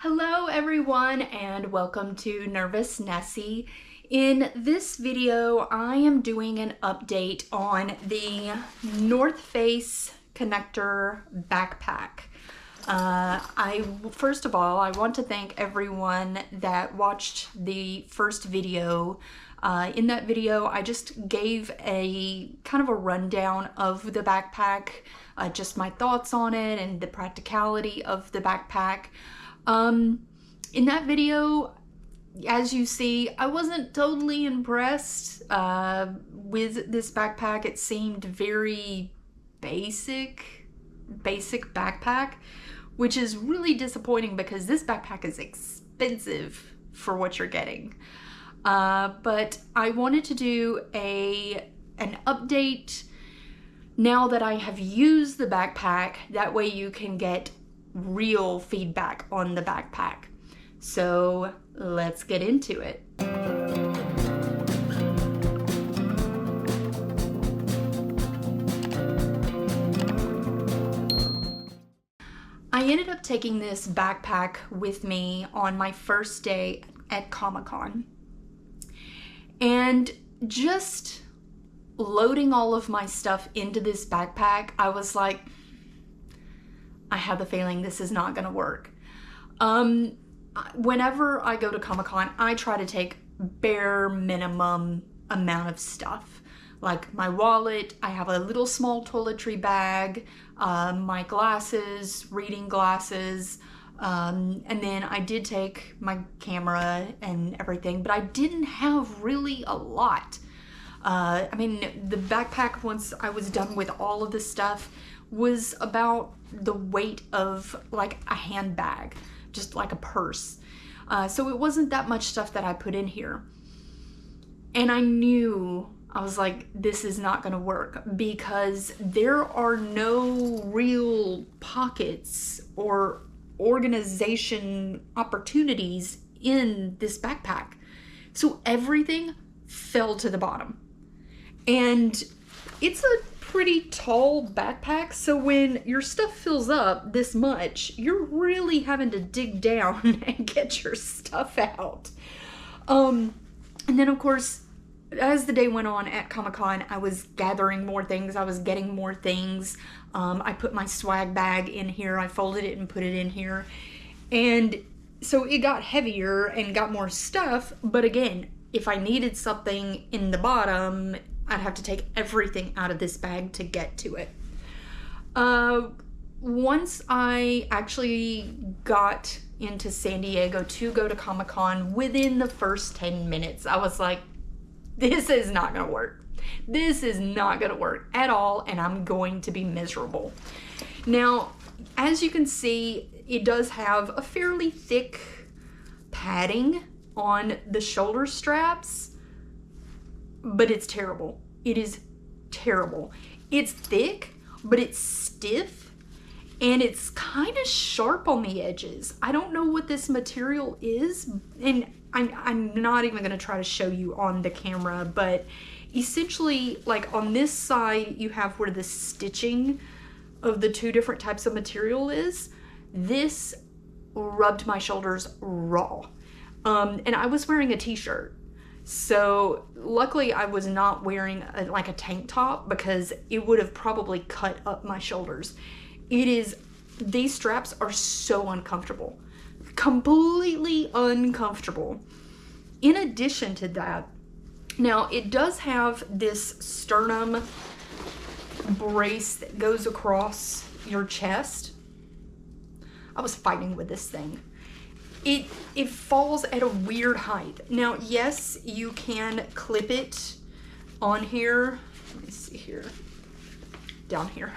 Hello everyone and welcome to Nervous Nessie. In this video, I am doing an update on the North Face Connector backpack. First of all, I want to thank everyone that watched the first video. In that video, I just gave a kind of a rundown of the backpack, just my thoughts on it and the practicality of the backpack. In that video, as you see, I wasn't totally impressed with this backpack. It seemed very basic backpack, which is really disappointing because this backpack is expensive for what you're getting. But I wanted to do an update now that I have used the backpack. That way you can get real feedback on the backpack. So let's get into it. I ended up taking this backpack with me on my first day at Comic-Con. And just loading all of my stuff into this backpack, I was like, I have the feeling this is not gonna work. Whenever I go to Comic-Con, I try to take bare minimum amount of stuff. Like my wallet, I have a little small toiletry bag, my glasses, reading glasses, and then I did take my camera and everything, but I didn't have really a lot. I mean, the backpack, once I was done with all of the stuff, was about the weight of like a handbag, just like a purse. So it wasn't that much stuff that I put in here. And I was like, this is not gonna work because there are no real pockets or organization opportunities in this backpack. So everything fell to the bottom. And it's a pretty tall backpack, so when your stuff fills up this much, you're really having to dig down and get your stuff out. And then of course, as the day went on at Comic-Con, I was gathering more things, I was getting more things. I put my swag bag in here, I folded it and put it in here. And so it got heavier and got more stuff, but again, if I needed something in the bottom, I'd have to take everything out of this bag to get to it. Once I actually got into San Diego to go to Comic-Con, within the first 10 minutes, I was like, this is not gonna work. This is not gonna work at all, and I'm going to be miserable. Now, as you can see, it does have a fairly thick padding on the shoulder straps, but it's terrible. It is terrible. It's thick, but it's stiff, and it's kind of sharp on the edges. I don't know what this material is, and I'm not even going to try to show you on the camera, but essentially, like on this side, you have where the stitching of the two different types of material is. This rubbed my shoulders raw. And I was wearing a t-shirt. So luckily I was not wearing like a tank top because it would have probably cut up my shoulders. These straps are so uncomfortable, completely uncomfortable. In addition to that, now it does have this sternum brace that goes across your chest. I was fighting with this thing. It falls at a weird height. Now, yes, you can clip it on here. Let me see here. Down here.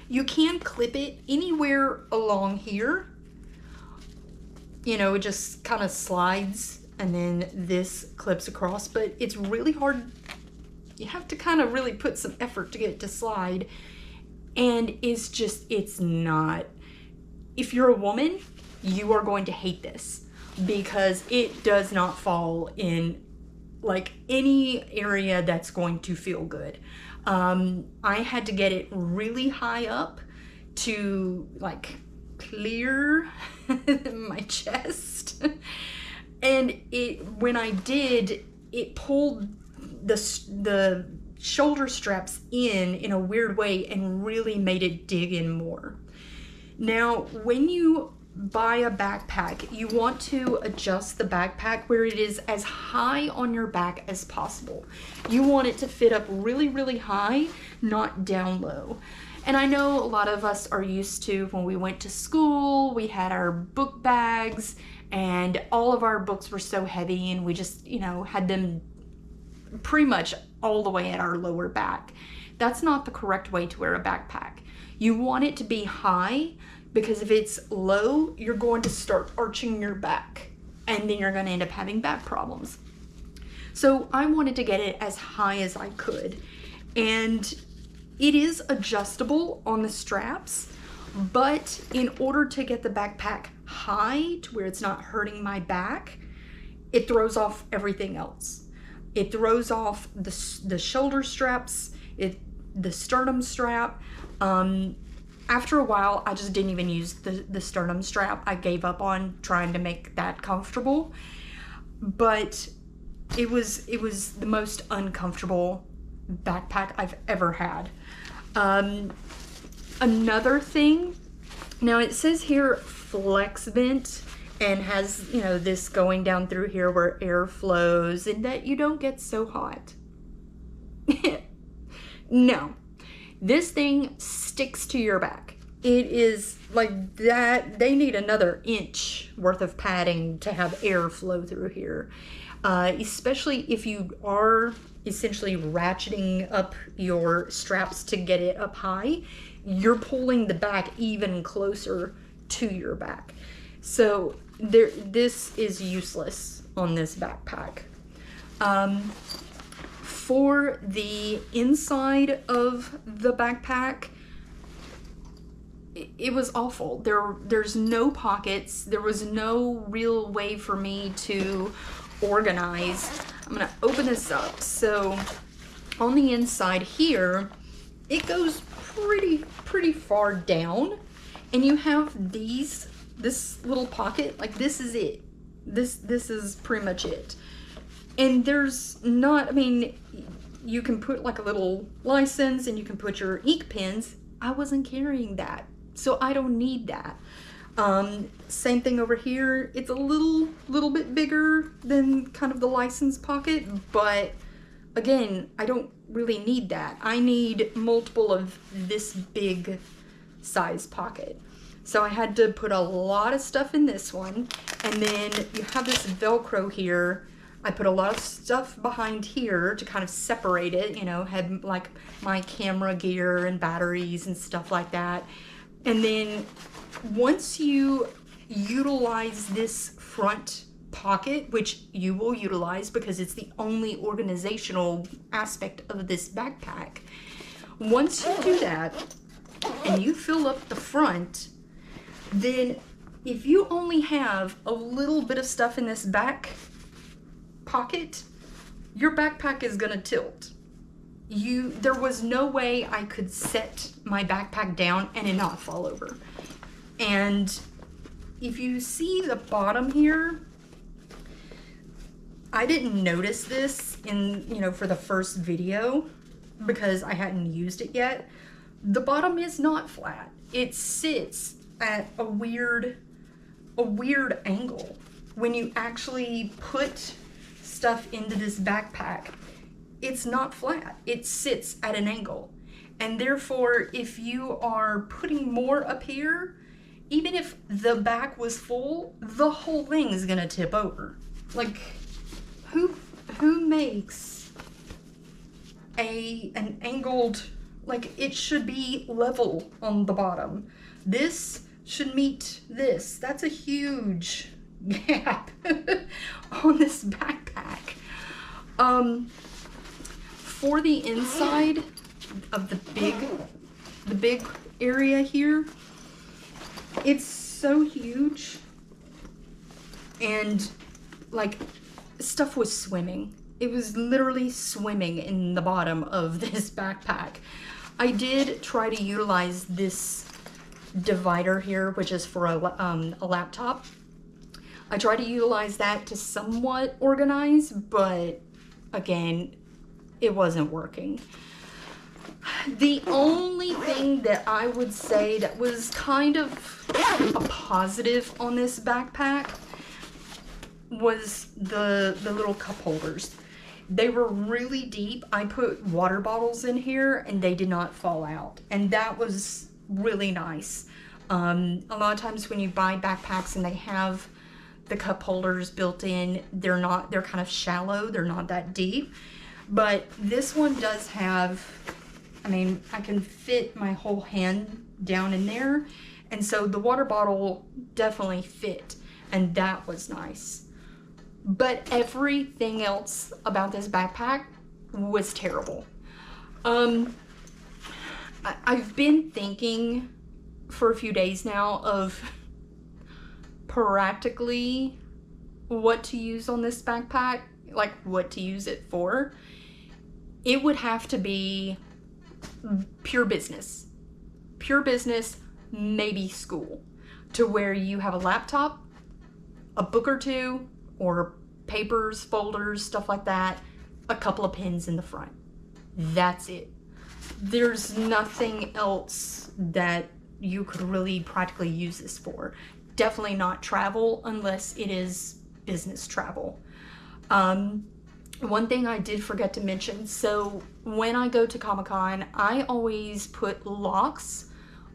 You can clip it anywhere along here. You know, it just kind of slides and then this clips across, but it's really hard. You have to kind of really put some effort to get it to slide. And it's not. If you're a woman, you are going to hate this because it does not fall in like any area that's going to feel good. I had to get it really high up to like clear my chest. And when I did, it pulled the shoulder straps in a weird way and really made it dig in more. Now, when you buy a backpack, you want to adjust the backpack where it is as high on your back as possible. You want it to fit up really, really high, not down low. And I know a lot of us are used to, when we went to school, we had our book bags and all of our books were so heavy and we just, had them pretty much all the way at our lower back. That's not the correct way to wear a backpack. You want it to be high, because if it's low, you're going to start arching your back and then you're going to end up having back problems. So I wanted to get it as high as I could. And it is adjustable on the straps, but in order to get the backpack high to where it's not hurting my back, it throws off everything else. It throws off the shoulder straps, the sternum strap. After a while, I just didn't even use the sternum strap. I gave up on trying to make that comfortable. But it was the most uncomfortable backpack I've ever had. Another thing, now it says here flex vent and has, this going down through here where air flows and that you don't get so hot. No. This thing sticks to your back. It is like that. They need another inch worth of padding to have air flow through here. Especially if you are essentially ratcheting up your straps to get it up high, you're pulling the back even closer to your back. So this is useless on this backpack. For the inside of the backpack, it was awful. There's no pockets. There was no real way for me to organize. I'm gonna open this up. So on the inside here, it goes pretty far down, and you have this little pocket. Like, this is it. This is pretty much it. And there's not, you can put like a little license and you can put your ink pens. I wasn't carrying that, so I don't need that. Same thing over here. It's a little bit bigger than kind of the license pocket, but again, I don't really need that. I need multiple of this big size pocket. So I had to put a lot of stuff in this one. And then you have this Velcro here. I put a lot of stuff behind here to kind of separate it, had like my camera gear and batteries and stuff like that. And then once you utilize this front pocket, which you will utilize because it's the only organizational aspect of this backpack, once you do that and you fill up the front, then if you only have a little bit of stuff in this back pocket, your backpack is gonna tilt. There was no way I could set my backpack down and it not fall over. And if you see the bottom here, I didn't notice this for the first video because I hadn't used it yet. The bottom is not flat. It sits at a weird angle. When you actually put stuff into this backpack, it's not flat. It sits at an angle. And therefore, if you are putting more up here, even if the back was full, the whole thing is gonna tip over. Like, who makes an angled, like, it should be level on the bottom. This should meet this. That's a huge gap on this backpack. For the inside of the big area here, it's so huge, and like, stuff was swimming. It was literally swimming in the bottom of this backpack. I did try to utilize this divider here, which is for a laptop. I try to utilize that to somewhat organize, but again, it wasn't working. The only thing that I would say that was kind of a positive on this backpack was the little cup holders. They were really deep. I put water bottles in here and they did not fall out, and that was really nice. A lot of times when you buy backpacks and they have the cup holders built in, they're kind of shallow, they're not that deep. But this one does have, I mean, I can fit my whole hand down in there, and so the water bottle definitely fit, and that was nice. But everything else about this backpack was terrible. I've been thinking for a few days now of practically what to use on this backpack, like what to use it for. It would have to be pure business, maybe school, to where you have a laptop, a book or two, or papers, folders, stuff like that, a couple of pens in the front. That's it. There's nothing else that you could really practically use this for. Definitely not travel unless it is business travel. One thing I did forget to mention, so when I go to Comic-Con, I always put locks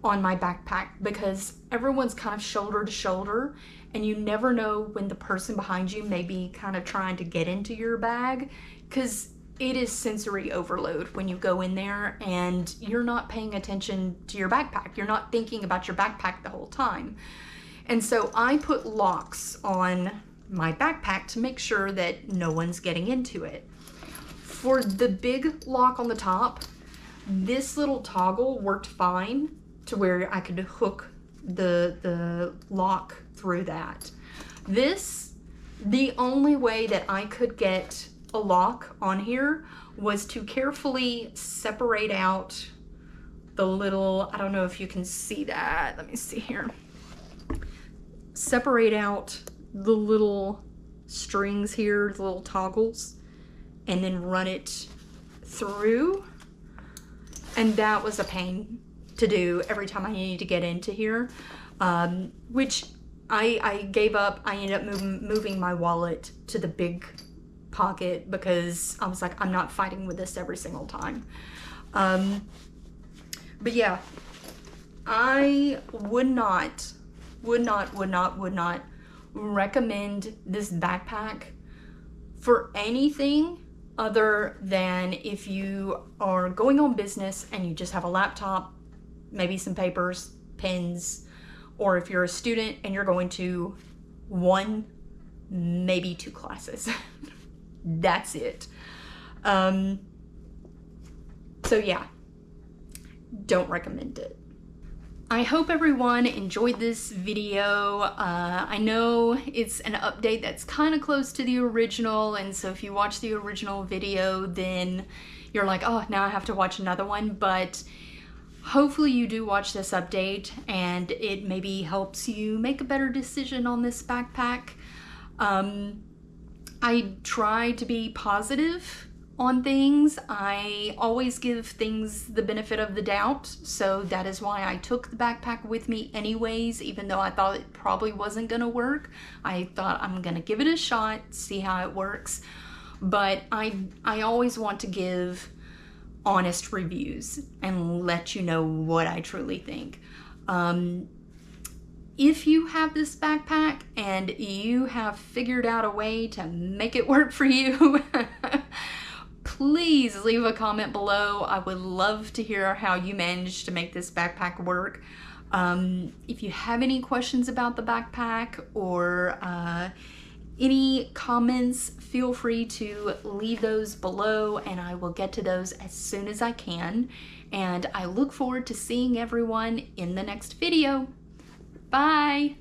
on my backpack because everyone's kind of shoulder to shoulder, and you never know when the person behind you may be kind of trying to get into your bag, because it is sensory overload when you go in there and you're not paying attention to your backpack. You're not thinking about your backpack the whole time. And so I put locks on my backpack to make sure that no one's getting into it. For the big lock on the top, this little toggle worked fine to where I could hook the lock through that. The only way that I could get a lock on here was to carefully separate out the little, I don't know if you can see that, let me see here. Separate out the little strings here, the little toggles, and then run it through. And that was a pain to do every time I needed to get into here, which I gave up. I ended up moving my wallet to the big pocket because I was like, I'm not fighting with this every single time. But yeah, I would not recommend this backpack for anything other than if you are going on business and you just have a laptop, maybe some papers, pens, or if you're a student and you're going to 1, maybe 2 classes. That's it. So yeah, don't recommend it. I hope everyone enjoyed this video. I know it's an update that's kind of close to the original, and so if you watch the original video, then you're like, oh, now I have to watch another one, but hopefully you do watch this update and it maybe helps you make a better decision on this backpack. I try to be positive on things. I always give things the benefit of the doubt, so that is why I took the backpack with me anyways, even though I thought it probably wasn't gonna work. I thought I'm gonna give it a shot, see how it works, but I always want to give honest reviews and let you know what I truly think. If you have this backpack and you have figured out a way to make it work for you, please leave a comment below. I would love to hear how you managed to make this backpack work. If you have any questions about the backpack or any comments, feel free to leave those below and I will get to those as soon as I can. And I look forward to seeing everyone in the next video. Bye!